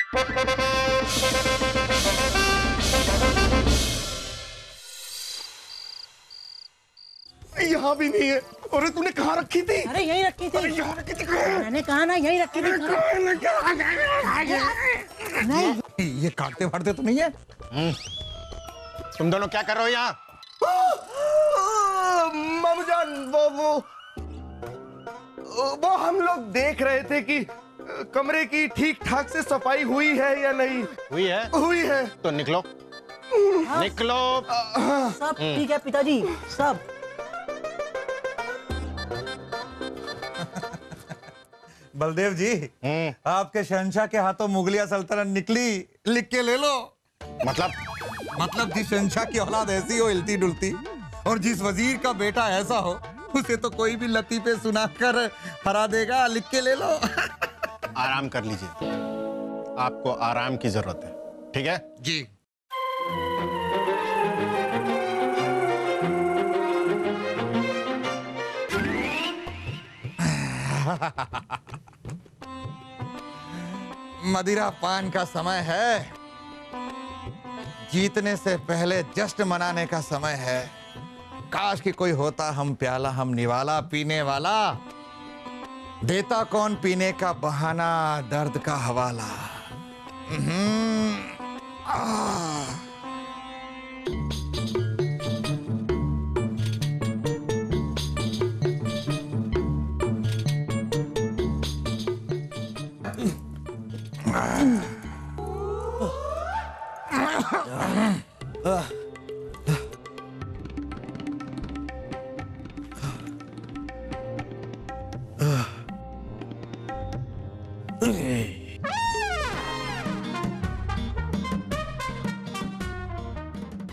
यहाँ भी नहीं है। अरे तूने कहाँ रखी थी? अरे यहीं रखी थी। यहाँ रखी थी। मैंने कहा ना यहीं रखी थी। नहीं, ये काटते फाड़ते तो नहीं है? तुम दोनों क्या कर रहे हो यहाँ? मामूजान, वो हम लोग देख रहे थे कि कमरे की ठीक ठाक से सफाई हुई है या नहीं। हुई है? हुई है। तो निकलो। निकलो। सब ठीक है पिताजी, सब। बलदेव जी, आपके शहंशाह के हाथों मुगलिया सल्तनत निकली, लिख के ले लो। मतलब जिस शहंशाह की औलाद ऐसी हो हिलती डुलती, और जिस वजीर का बेटा ऐसा हो, उसे तो कोई भी लतीफे सुनाकर हरा देगा। लिख के ले लो। आराम कर लीजिए, आपको आराम की जरूरत है, ठीक है? जी। मदिरा पान का समय है, जीतने से पहले जश्न मनाने का समय है। काश कि कोई होता हम प्याला, हम निवाला पीने वाला, देता कौन पीने का बहाना, दर्द का हवाला।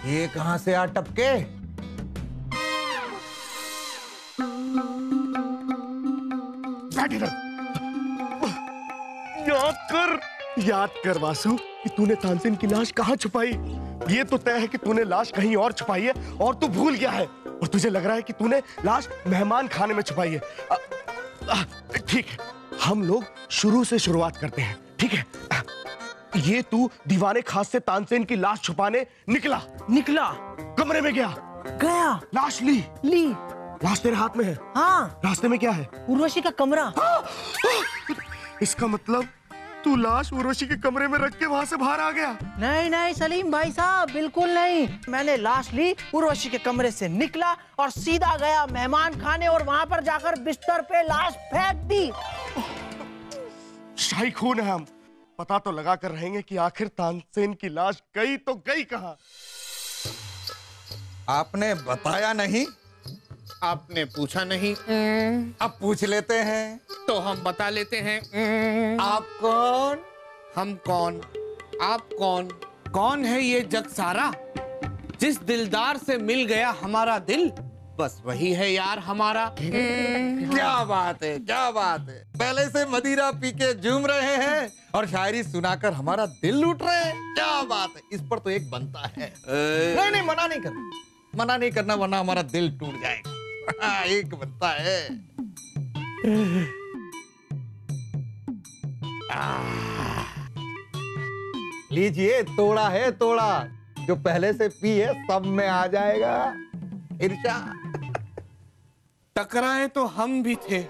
ये कहां से आ टपके? याद कर वासु कि तूने तानसेन की लाश कहाँ छुपाई। ये तो तय है कि तूने लाश कहीं और छुपाई है और तू भूल गया है, और तुझे लग रहा है कि तूने लाश मेहमान खाने में छुपाई है। ठीक है, हम लोग शुरू से शुरुआत करते हैं, ठीक है? ये तू दीवाने खास से तानसेन की लाश छुपाने निकला, कमरे में गया, लाश ली, लाश तेरे हाथ में है। हाँ। रास्ते में क्या है? उर्वशी का कमरा। इसका मतलब तू लाश उर्वशी के कमरे में रख के वहाँ से बाहर आ गया? नहीं सलीम भाई साहब, बिल्कुल नहीं। मैंने लाश ली, उर्वशी के कमरे से निकला और सीधा गया मेहमान खाने, और वहाँ पर जाकर बिस्तर पे लाश फेंक दी। शाही खून है हम। पता तो लगा कर रहेंगे कि आखिर तानसेन की लाश गई तो गई कहाँ। आपने बताया नहीं, आपने पूछा नहीं, अब पूछ लेते हैं। तो हम बता लेते हैं। आप कौन? हम कौन? आप कौन? कौन है ये जग सारा? जिस दिलदार से मिल गया हमारा दिल, बस वही है यार हमारा। क्या बात है, क्या बात है। पहले से मदिरा पी के झूम रहे हैं और शायरी सुनाकर हमारा दिल लूट रहे हैं। क्या बात है, इस पर तो एक बनता है। नहीं, मना नहीं करना वरना हमारा दिल टूट जाएगा। एक बनता है। लीजिए, तोड़ा है, तोड़ा जो पहले से पी है सब में आ जाएगा। इरशाद। टकराए तो हम भी थे,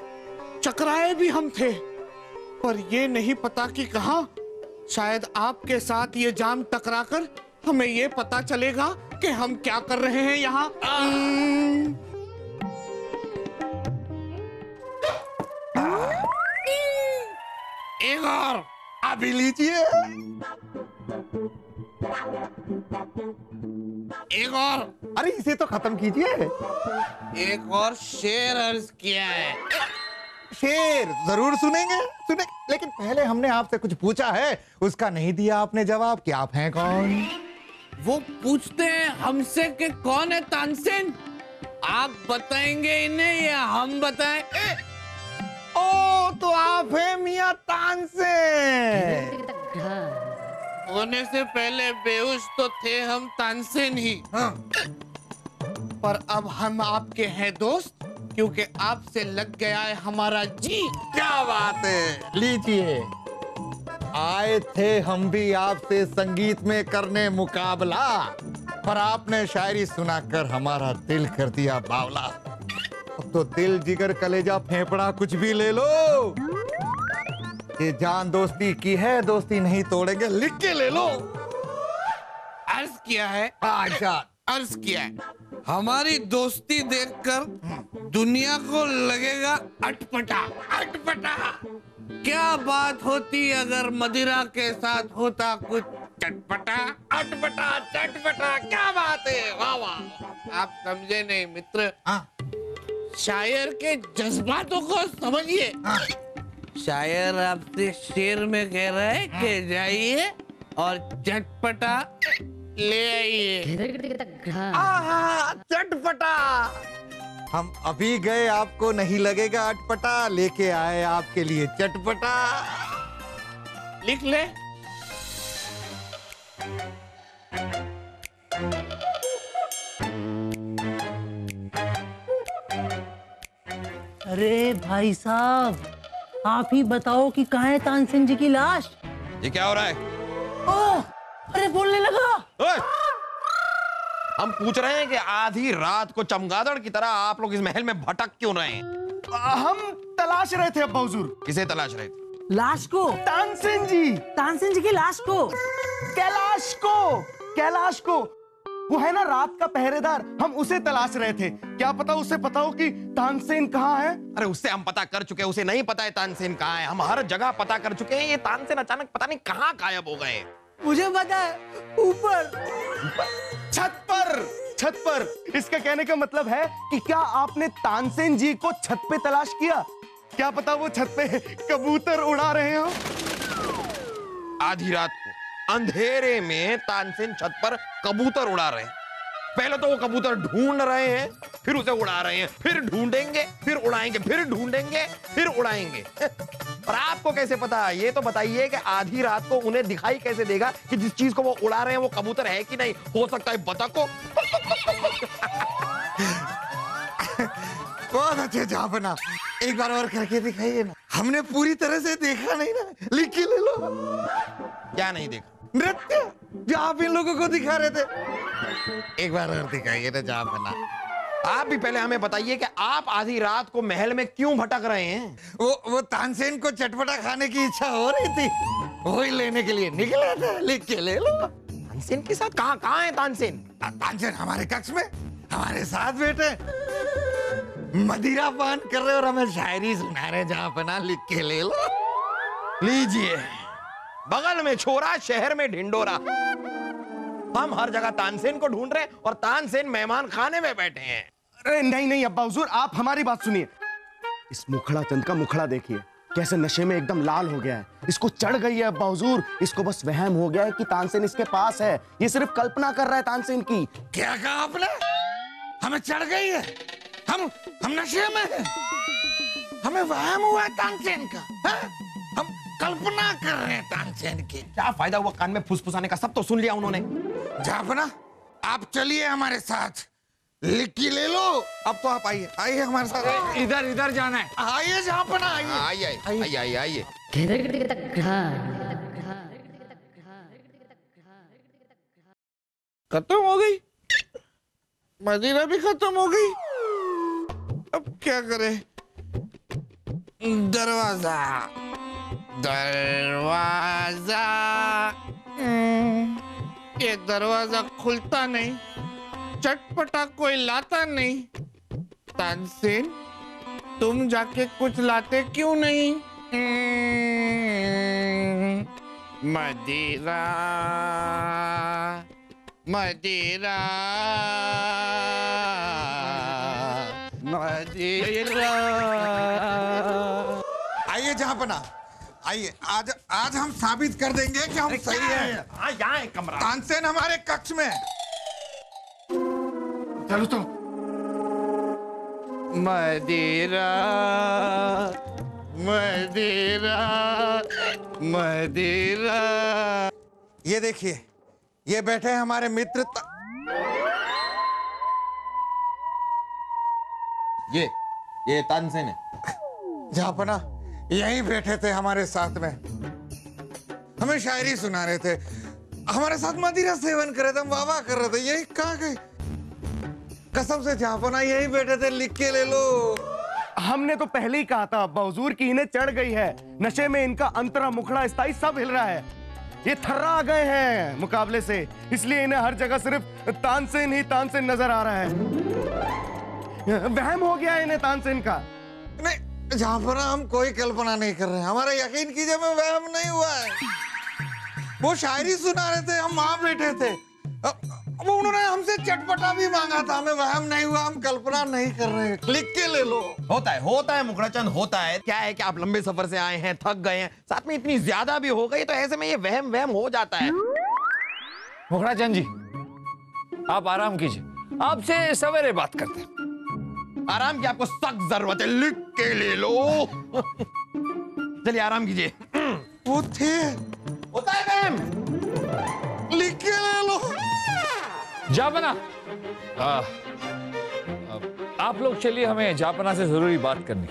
चकराए भी हम थे, पर ये नहीं पता कि कहां। शायद आपके साथ ये जाम टकराकर हमें ये पता चलेगा कि हम क्या कर रहे हैं यहाँ। एक और अभी लीजिए। एक और। अरे इसे तो खत्म कीजिए। एक और शेर अर्ज किया है। शेर जरूर सुनेंगे, लेकिन पहले हमने आपसे कुछ पूछा है, उसका नहीं दिया आपने जवाब कि आप हैं कौन। वो पूछते हैं हमसे कि कौन है तानसेन। आप बताएंगे इन्हें या हम बताएं? ओ तो आप हैं मियां तानसेन। होने से पहले बेहोश तो थे हम तानसेन ही। हाँ। पर अब हम आपके हैं दोस्त, क्योंकि आपसे लग गया है हमारा जी। क्या बात है, लीजिए। आए थे हम भी आपसे संगीत में करने मुकाबला, पर आपने शायरी सुनाकर हमारा दिल कर दिया बावला। अब तो दिल जिगर कलेजा फेफड़ा कुछ भी ले लो, ये जान दोस्ती की है, दोस्ती नहीं तोड़ेंगे, लिख के ले लो। अर्ज किया है, अच्छा अर्ज किया है, हमारी दोस्ती देखकर दुनिया को लगेगा अटपटा अटपटा। क्या बात होती अगर मदिरा के साथ होता कुछ चटपटा अटपटा चटपटा। क्या बात है, वाह वाह। आप समझे नहीं मित्र, शायर के जज्बातों को समझिए। शायर आपसे शेर में कह रहा है कि जाइए और चटपटा ले आइए। चटपटा। हम अभी गए, आपको नहीं लगेगा अटपटा, लेके आए आपके लिए चटपटा। लिख ले। अरे भाई साहब, आप ही बताओ कि कहाँ है तानसेन जी की लाश? ये क्या हो रहा है? ओह, अरे बोलने लगा। ओए! हम पूछ रहे हैं कि आधी रात को चमगादड़ की तरह आप लोग इस महल में भटक क्यों रहे हैं? हम तलाश रहे थे अब्बा हुजूर। किसे तलाश रहे थे? लाश को। तानसेन जी। तानसेन जी की लाश को। कैलाश को। कैलाश को, वो है ना रात का पहरेदार, हम उसे तलाश रहे थे। क्या पता उसे पता हो कि तानसेन कहाँ है। अरे उससे हम पता कर चुके हैं, उसे नहीं पता है तानसेन कहाँ है। हम हर जगह पता कर चुके हैं, ये तानसेन अचानक पता नहीं कहाँ गायब हो गए। मुझे पता है, ऊपर छत पर। छत पर। इसका कहने का मतलब है कि क्या आपने तानसेन जी को छत पे तलाश किया? क्या पता वो छत पे कबूतर उड़ा रहे हो। आधी रात को अंधेरे में तानसेन छत पर कबूतर उड़ा रहे हैं। पहले तो वो कबूतर ढूंढ रहे हैं, फिर उसे उड़ा रहे हैं, फिर ढूंढेंगे, फिर उड़ाएंगे, फिर ढूंढेंगे, फिर उड़ाएंगे। और आपको कैसे पता? ये तो बताइए कि आधी रात को उन्हें दिखाई कैसे देगा कि जिस चीज को वो उड़ा रहे हैं वो कबूतर है कि नहीं? हो सकता है बतख को। बहुत अच्छे जापना, एक बार और करके दिखाइए ना। हमने पूरी तरह से देखा नहीं ना, लिख के ले लो। क्या नहीं देखा? नृत्य जो आप इन लोगों को दिखा रहे थे, एक बार और दिखाइए ना जापना। आप भी पहले हमें बताइए कि आप आधी रात को महल में क्यों भटक रहे हैं? वो तानसेन को चटपटा खाने की इच्छा हो रही थी, वही लेने के लिए निकले थे, लिख के ले लो। तानसेन के साथ? कहाँ है तानसेन? तानसेन हमारे कक्ष में हमारे साथ बैठे, मदिरा पान कर रहे और हमें शायरी सुना रहे। जहां पना, लिख के ले लो। लीजिए, बगल में छोरा, शहर में ढिंडोरा। हम हर जगह तानसेन को ढूंढ रहे हैं और तानसेन मेहमान खाने में बैठे हैं। अरे नहीं नहीं अब्बा हुजूर, आप हमारी बात सुनिए। इस मुखड़ा चंद का मुखड़ा देखिए, कैसे नशे में एकदम लाल हो गया है। इसको चढ़ गई है अब्बा हुजूर, इसको बस वहम हो गया है कि तानसेन इसके पास है। ये सिर्फ कल्पना कर रहा है तानसेन की। क्या कहा आपने? हमें चढ़ गई है, हम नशे में हैं, हमें वहम हुआ है तानसेन का, है? हम कल्पना कर रहे हैं तानसेन की। क्या फायदा हुआ कान में फुसफुसाने का? सब तो सुन लिया उन्होंने। जापना, आप चलिए हमारे साथ, लिखी ले लो। अब तो आप आइए, आइए हमारे साथ। इधर इधर जाना है। आइए जापना, आइए आइए आइए आइए आइए। खत्म हो गई, मदिरा भी खत्म हो गई। अब क्या करें? दरवाजा दरवाजा, ये दरवाजा खुलता नहीं, चटपटा कोई लाता नहीं। तानसेन, तुम जाके कुछ लाते क्यों नहीं? मदिरा मदिरा मदिरा। आइए जापना, आइए। आज हम साबित कर देंगे कि हम सही हैं। हाँ, यहाँ है कमरा। तानसेन हमारे कक्ष में। चलो तो। मदिरा मदिरा मदिरा। ये देखिए, ये बैठे हैं हमारे मित्र ये तानसेन है। जापना, यहीं बैठे थे हमारे साथ में। हमें शायरी सुना रहे थे, हमारे साथ मदिरा सेवन कर रहे थे, हम वाह वाह कर रहे थे। यही कहाँ गए? कसम से जहाँपना यही बैठे थे, लिख के ले लो। हमने तो पहले ही कहा था अब्बा हुजूर की इन्हें चढ़ गई है, नशे में इनका अंतरा मुखड़ा स्थाई सब हिल रहा है। ये थर्रा आ गए हैं मुकाबले से, इसलिए इन्हें हर जगह सिर्फ तानसेन ही तानसेन नजर आ रहा है। वहम हो गया है इन्हें तानसेन का। नहीं जहाँपना, हम कोई कल्पना नहीं कर रहे हैं, हमारा यकीन कीजिए मैं वहम नहीं हुआ है। वो शायरी सुना रहे थे, हम वहां बैठे थे, अब उन्होंने हमसे चटपटा भी मांगा था, हमें वहम नहीं हुआ, हम कल्पना नहीं कर रहे हैं। लिख के ले लो। होता है मुखड़ाचंद, होता है। क्या है कि आप लंबे सफर से आए हैं, थक गए हैं, साथ में इतनी ज्यादा भी हो गई, तो ऐसे में ये वहम हो जाता है। मुखड़ाचंद जी, आप आराम कीजिए, आपसे सवेरे बात करते हैं। आराम की आपको सख्त जरूरत है, लिख के ले लो। चलिए आराम कीजिए। वो थे, होता है वहम, लिख के ले लो। जापना, आप लोग चलिए, हमें जापना से जरूरी बात करनी।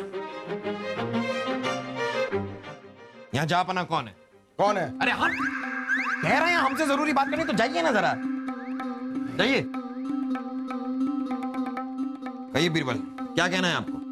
यहाँ जापना कौन है? कौन है? अरे हम कह रहे हैं हमसे जरूरी बात करनी, तो जाइए ना जरा, जाइए। कहिए बीरबल, क्या कहना है आपको?